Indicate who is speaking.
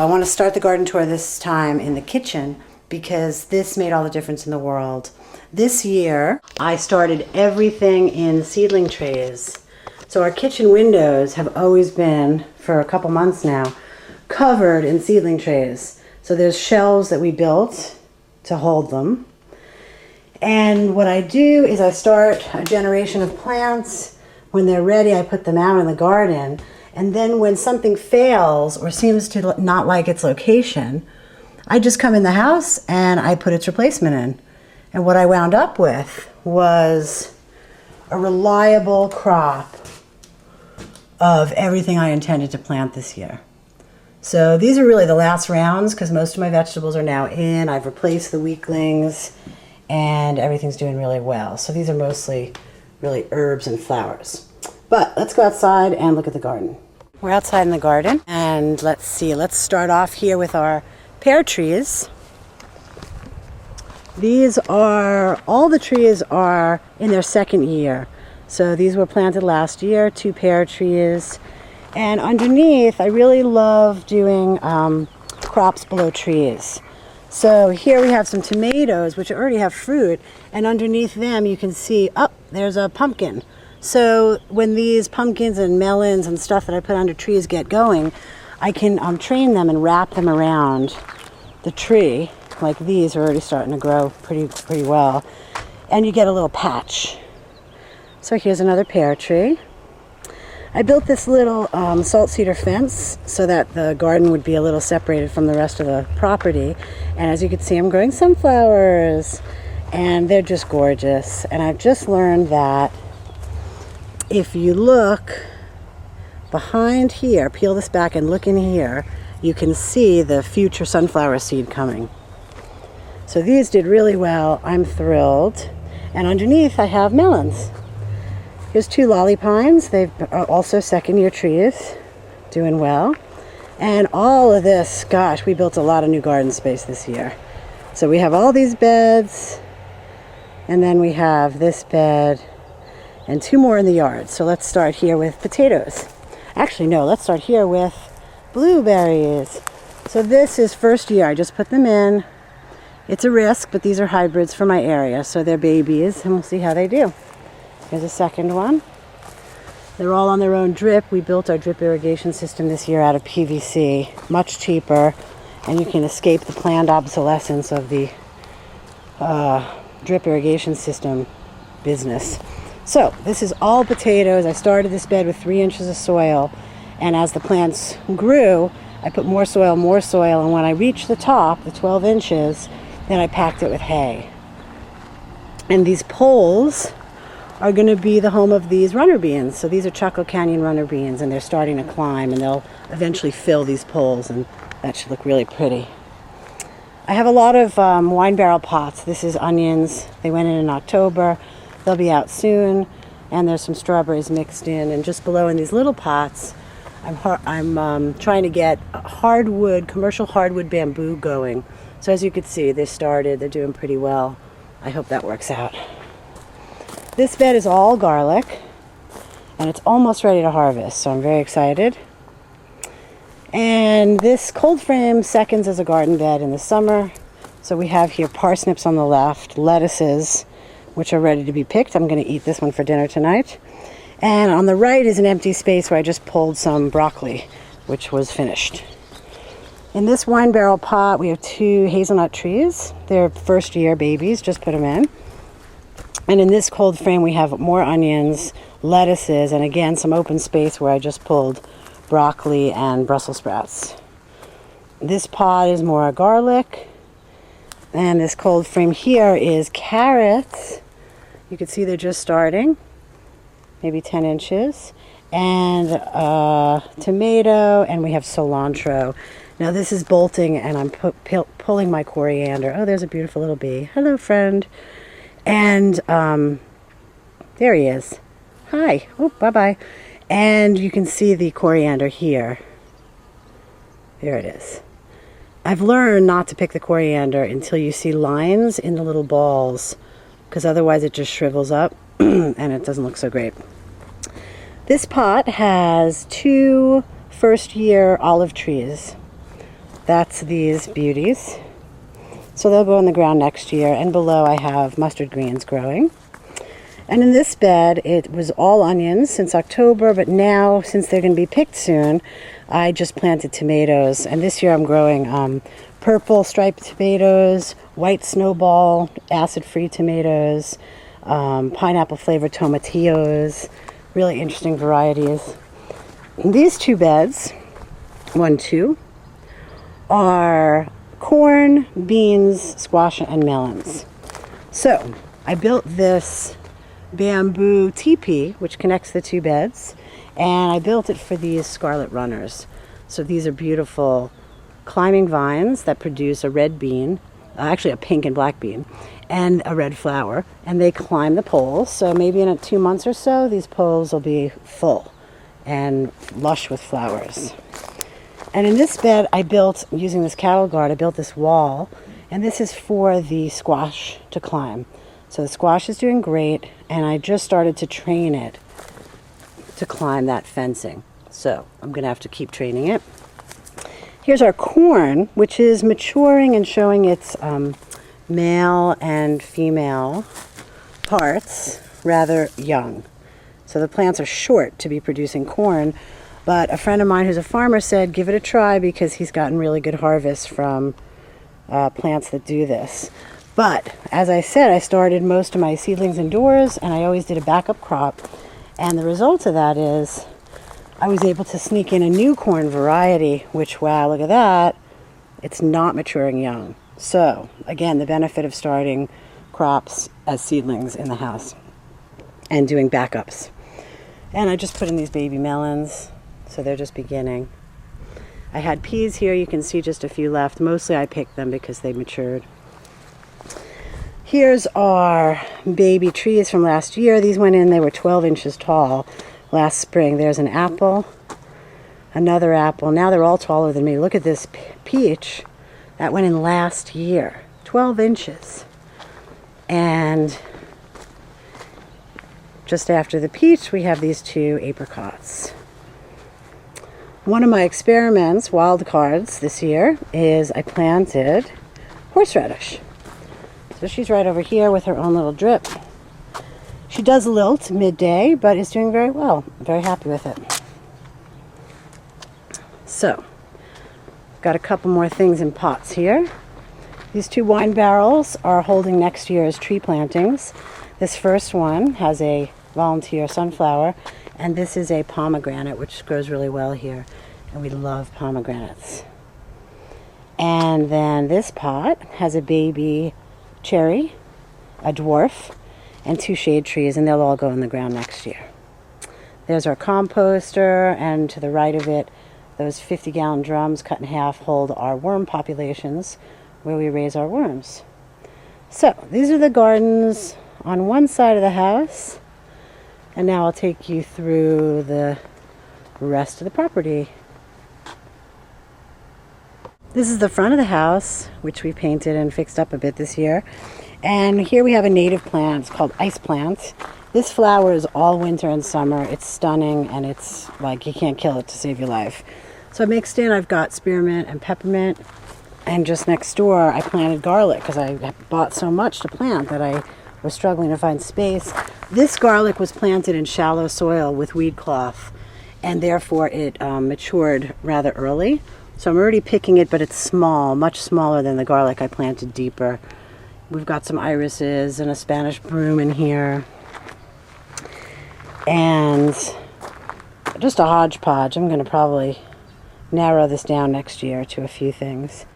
Speaker 1: I want to start the garden tour this time in the kitchen because this made all the difference in the world. This year, I started everything in seedling trays. So our kitchen windows have always been, for a couple months now, covered in seedling trays. So there's shelves that we built to hold them. And what I do is I start a generation of plants. When they're ready, I put them out in the garden. And then when something fails or seems to not like its location, I just come in the house and I put its replacement in. And what I wound up with was a reliable crop of everything I intended to plant this year. So these are really the last rounds because most of my vegetables are now in. I've replaced the weaklings and everything's doing really well. So these are mostly really herbs and flowers. But let's go outside and look at the garden. We're outside in the garden and let's see, let's start off here with our pear trees. These are, all the trees are in their second year. So these were planted last year, 2 pear trees. And underneath, I really love doing crops below trees. So here we have some tomatoes, which already have fruit. And underneath them, you can see, oh, there's a pumpkin. So when these pumpkins and melons and stuff that I put under trees get going, I can train them and wrap them around the tree. Like these are already starting to grow pretty well. And you get a little patch. So here's another pear tree. I built this little salt cedar fence so that the garden would be a little separated from the rest of the property. And as you can see, I'm growing sunflowers. And they're just gorgeous. And I've just learned that if you look behind here, peel this back and look in here, you can see the future sunflower seed coming. So these did really well. I'm thrilled. And underneath I have melons. Here's 2 lolly pines. They've also second-year trees, doing well. And all of this, gosh, we built a lot of new garden space this year. So we have all these beds, and then we have this bed, and 2 more in the yard. So let's start here with potatoes. Actually, no, let's start here with blueberries. So this is first year. I just put them in. It's a risk, but these are hybrids for my area, so they're babies, and we'll see how they do. Here's a second one. They're all on their own drip. We built our drip irrigation system this year out of PVC, much cheaper, and you can escape the planned obsolescence of the drip irrigation system business. So this is all potatoes. I started this bed with 3 inches of soil, and as the plants grew, I put more soil, and when I reached the top, the 12 inches, then I packed it with hay. And these poles are going to be the home of these runner beans. So these are Chaco Canyon runner beans, and they're starting to climb, and they'll eventually fill these poles, and that should look really pretty. I have a lot of wine barrel pots. This is onions. They went in October. They'll be out soon, and there's some strawberries mixed in. And just below in these little pots, I'm trying to get commercial hardwood bamboo going. So as you can see, they're doing pretty well. I hope that works out. This bed is all garlic, and it's almost ready to harvest, so I'm very excited. And this cold frame seconds as a garden bed in the summer. So we have here parsnips on the left, lettuces, which are ready to be picked. I'm going to eat this one for dinner tonight. And on the right is an empty space where I just pulled some broccoli, which was finished. In this wine barrel pot, we have 2 hazelnut trees. They're first year babies, just put them in. And in this cold frame, we have more onions, lettuces, and again, some open space where I just pulled broccoli and Brussels sprouts. This pot is more garlic. And this cold frame here is carrots. You can see they're just starting, maybe 10 inches. And tomato, and we have cilantro. Now this is bolting, and I'm pulling my coriander. Oh, there's a beautiful little bee. Hello, friend. And there he is. Hi. Oh, bye-bye. And you can see the coriander here. There it is. I've learned not to pick the coriander until you see lines in the little balls, because otherwise it just shrivels up and it doesn't look so great. This pot has 2 first-year olive trees. That's these beauties. So they'll go in the ground next year. And below I have mustard greens growing. And in this bed, it was all onions since October, but now, since they're going to be picked soon, I just planted tomatoes. And this year I'm growing purple striped tomatoes, white snowball, acid-free tomatoes, pineapple flavored tomatillos, really interesting varieties. And these two beds, 1, 2, are corn, beans, squash, and melons. So I built this bamboo teepee, which connects the two beds, and I built it for these scarlet runners. So these are beautiful climbing vines that produce a red bean, actually a pink and black bean, and a red flower, and they climb the poles. So maybe in 2 months or so, these poles will be full and lush with flowers. And in this bed, I built, using this cattle guard, I built this wall, and this is for the squash to climb. So the squash is doing great, and I just started to train it to climb that fencing. So I'm going to have to keep training it. Here's our corn, which is maturing and showing its male and female parts rather young. So the plants are short to be producing corn, but a friend of mine who's a farmer said give it a try because he's gotten really good harvests from plants that do this. But as I said, I started most of my seedlings indoors, and I always did a backup crop. And the result of that is I was able to sneak in a new corn variety, which, wow, look at that. It's not maturing young. So, again, the benefit of starting crops as seedlings in the house and doing backups. And I just put in these baby melons, so they're just beginning. I had peas here. You can see just a few left. Mostly I picked them because they matured. Here's our baby trees from last year. These went in, they were 12 inches tall last spring. There's an apple, another apple. Now they're all taller than me. Look at this peach. That went in last year, 12 inches. And just after the peach, we have these 2 apricots. One of my experiments, wild cards this year, is I planted horseradish. So she's right over here with her own little drip. She does lilt midday, but is doing very well. I'm very happy with it. So, got a couple more things in pots here. These 2 wine barrels are holding next year's tree plantings. This first one has a volunteer sunflower, and this is a pomegranate, which grows really well here. And we love pomegranates. And then this pot has a baby cherry, a dwarf, and 2 shade trees, and they'll all go in the ground next year. There's our composter, and to the right of it, those 50-gallon drums cut in half hold our worm populations where we raise our worms. So these are the gardens on one side of the house, and now I'll take you through the rest of the property. This is the front of the house, which we painted and fixed up a bit this year. And here we have a native plant. It's called ice plant. This flowers all winter and summer. It's stunning, and it's like you can't kill it to save your life. So mixed in, I've got spearmint and peppermint. And just next door, I planted garlic because I bought so much to plant that I was struggling to find space. This garlic was planted in shallow soil with weed cloth, and therefore it matured rather early. So I'm already picking it, but it's small, much smaller than the garlic I planted deeper. We've got some irises and a Spanish broom in here. And just a hodgepodge. I'm going to probably narrow this down next year to a few things.